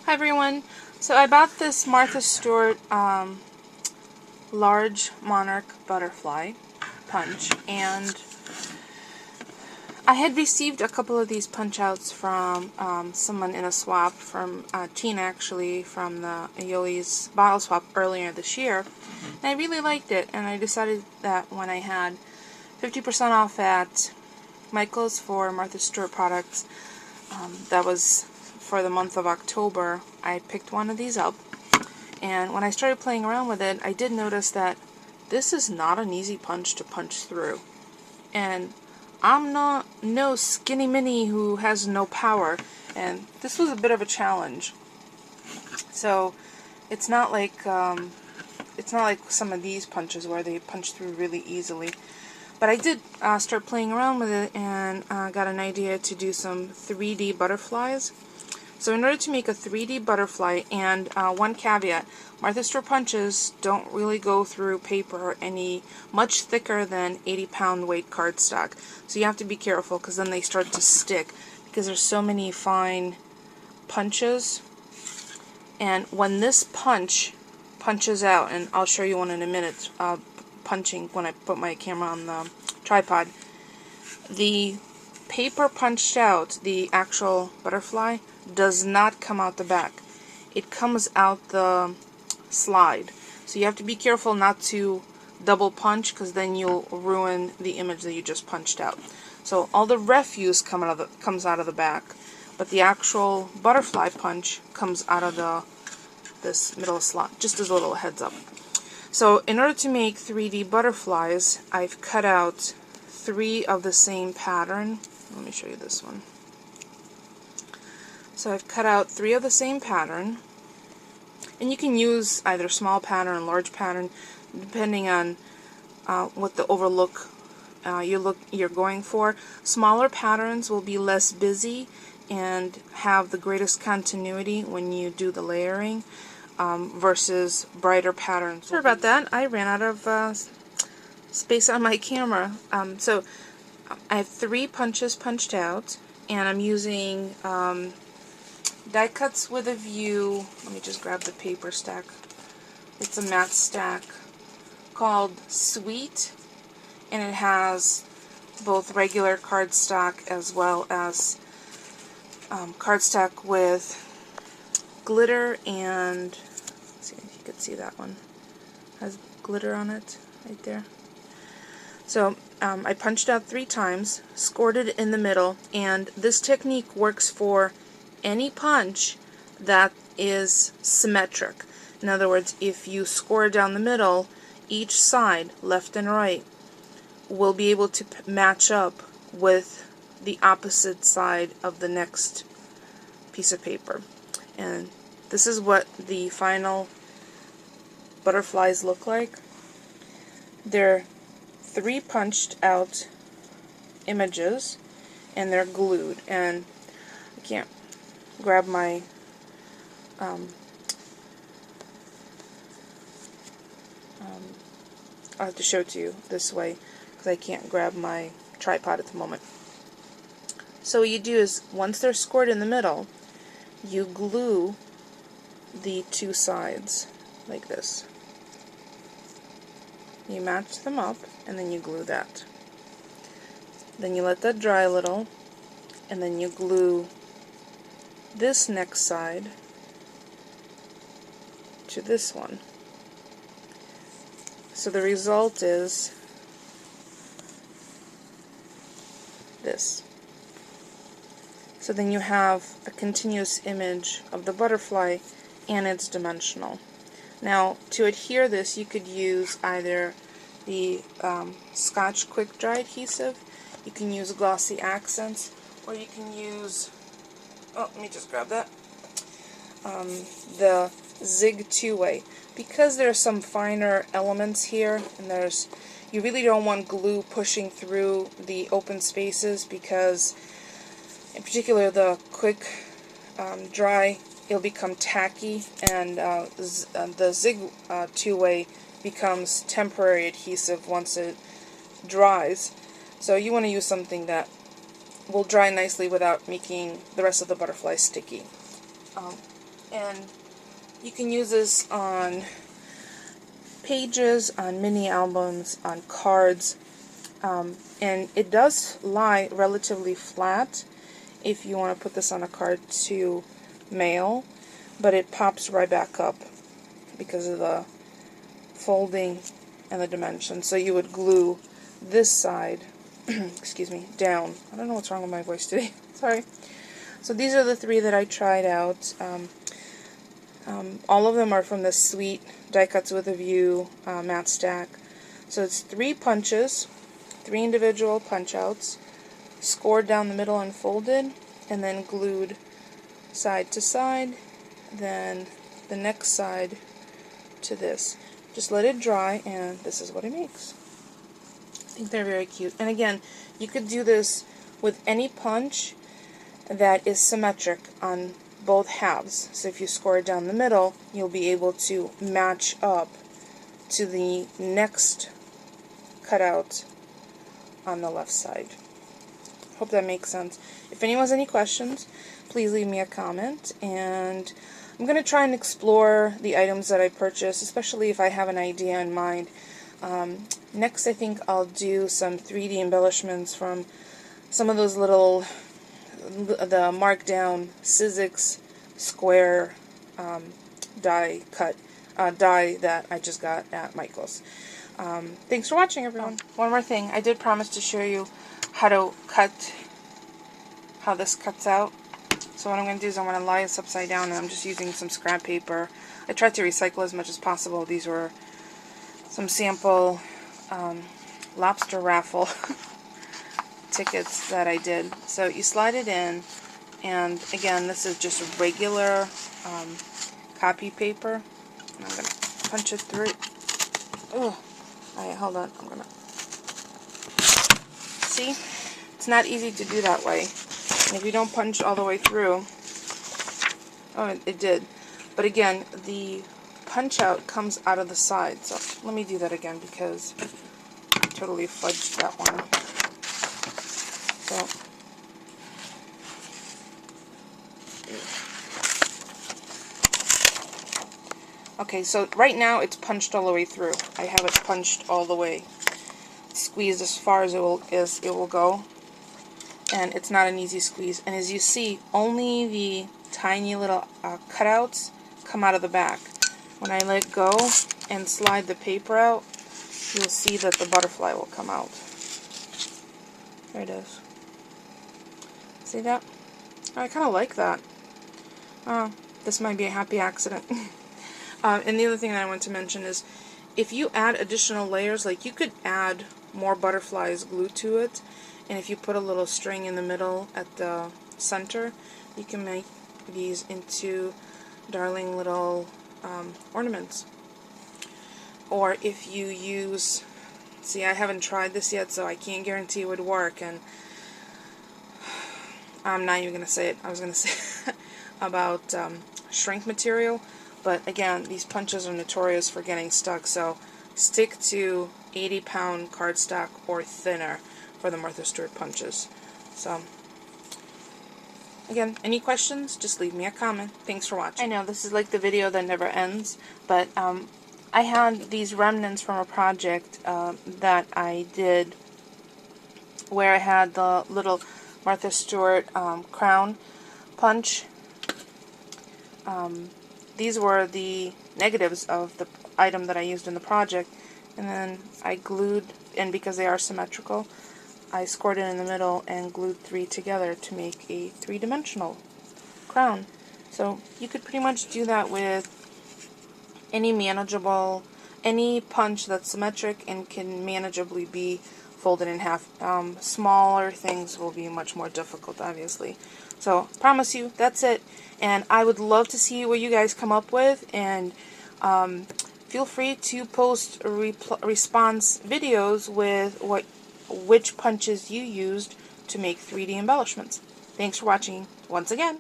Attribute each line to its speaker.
Speaker 1: Hi everyone. So I bought this Martha Stewart large Monarch butterfly punch, and I had received a couple of these punch outs from someone in a swap from Tina, actually, from the Ayoi's bottle swap earlier this year, and I really liked it, and I decided that when I had 50% off at Michael's for Martha Stewart products, that was for the month of October, I picked one of these up, and when I started playing around with it, I did notice that this is not an easy punch to punch through. And I'm not no skinny mini who has no power, and this was a bit of a challenge. So it's not like some of these punches where they punch through really easily. But I did start playing around with it and got an idea to do some 3D butterflies. So in order to make a 3D butterfly, and one caveat, Martha Stewart punches don't really go through paper any much thicker than 80-pound weight cardstock. So you have to be careful, because then they start to stick, because there's so many fine punches. And when this punches out, and I'll show you one in a minute, punching when I put my camera on the tripod, the paper punched out, the actual butterfly, does not come out the back. It comes out the slide. So you have to be careful not to double punch, because then you'll ruin the image that you just punched out. So all the refuse comes out of the back, but the actual butterfly punch comes out of this middle slot, just as a little heads up. So in order to make 3D butterflies, I've cut out 3 of the same pattern. Let me show you this one. So I've cut out 3 of the same pattern, and you can use either small pattern or large pattern depending on what the overlook you're going for. Smaller patterns will be less busy and have the greatest continuity when you do the layering versus brighter patterns. Sorry about that, I ran out of space on my camera. So I have 3 punches punched out, and I'm using die cuts with a view. Let me just grab the paper stack. It's a matte stack called Sweet, and it has both regular cardstock as well as cardstock with glitter, and let's see if you could see that one. Has glitter on it right there. So I punched out 3 times, scored it in the middle, and this technique works for any punch that is symmetric. In other words, if you score down the middle, each side, left and right, will be able to match up with the opposite side of the next piece of paper. And this is what the final butterflies look like. They're 3 punched out images, and they're glued, and I can't grab my I'll have to show it to you this way because I can't grab my tripod at the moment. So what you do is, once they're scored in the middle, you glue the 2 sides like this. You match them up, and then you glue that. Then you let that dry a little, and then you glue this next side to this one. So the result is this. So then you have a continuous image of the butterfly, and it's dimensional. Now, to adhere this, you could use either the Scotch Quick Dry adhesive, you can use glossy accents, or you can use, let me just grab that, the Zig 2-way. Because there's some finer elements here, and you really don't want glue pushing through the open spaces, because in particular the quick dry, it'll become tacky, and the Zig 2-way becomes temporary adhesive once it dries. So you want to use something that will dry nicely without making the rest of the butterfly sticky. And you can use this on pages, on mini albums, on cards, and it does lie relatively flat if you want to put this on a card to mail, but it pops right back up because of the folding and the dimensions. So you would glue this side excuse me, down. I don't know what's wrong with my voice today. Sorry. So these are the 3 that I tried out. All of them are from the Sweet Die Cuts with a View matte stack. So it's 3 punches, 3 individual punch outs, scored down the middle and folded, and then glued side to side, then the next side to this. Just let it dry, and this is what it makes. I think they're very cute. And again, you could do this with any punch that is symmetric on both halves. So if you score it down the middle, you'll be able to match up to the next cutout on the left side. Hope that makes sense. If anyone has any questions, please leave me a comment, and I'm going to try and explore the items that I purchased, especially if I have an idea in mind. Next, I think I'll do some 3D embellishments from some of those little, the markdown Sizzix square die that I just got at Michael's. Thanks for watching, everyone. One more thing, I did promise to show you how this cuts out. So what I'm going to do is I'm going to lie this upside down, and I'm just using some scrap paper. I tried to recycle as much as possible. These were some sample lobster raffle tickets that I did. So you slide it in, and again, this is just regular copy paper. And I'm going to punch it through. Oh, alright, hold on. I'm going to see. It's not easy to do that way. And if you don't punch all the way through, oh, it did. But again, the punch out comes out of the side. So let me do that again because I totally fudged that one. So, okay, so right now it's punched all the way through. I have it punched all the way, squeezed as far as it will go. And it's not an easy squeeze. And as you see, only the tiny little cutouts come out of the back. When I let go and slide the paper out, you'll see that the butterfly will come out. There it is. See that? I kind of like that. This might be a happy accident. And the other thing that I want to mention is, if you add additional layers, like you could add more butterflies glued to it, and if you put a little string in the middle at the center, you can make these into darling little ornaments. Or if you use, see, I haven't tried this yet, so I can't guarantee it would work, and I'm not even going to say it. I was going to say about shrink material, but again, these punches are notorious for getting stuck, so stick to 80-pound cardstock or thinner for the Martha Stewart punches. So, again, any questions, just leave me a comment. Thanks for watching. I know, this is like the video that never ends, but I had these remnants from a project that I did where I had the little Martha Stewart crown punch. These were the negatives of the item that I used in the project, and then I glued, and because they are symmetrical, I scored it in the middle and glued 3 together to make a 3-dimensional crown. So you could pretty much do that with any any punch that's symmetric and can manageably be folded in half. Smaller things will be much more difficult, obviously. So, promise you, that's it. And I would love to see what you guys come up with, and feel free to post response videos with which punches you used to make 3D embellishments. Thanks for watching once again.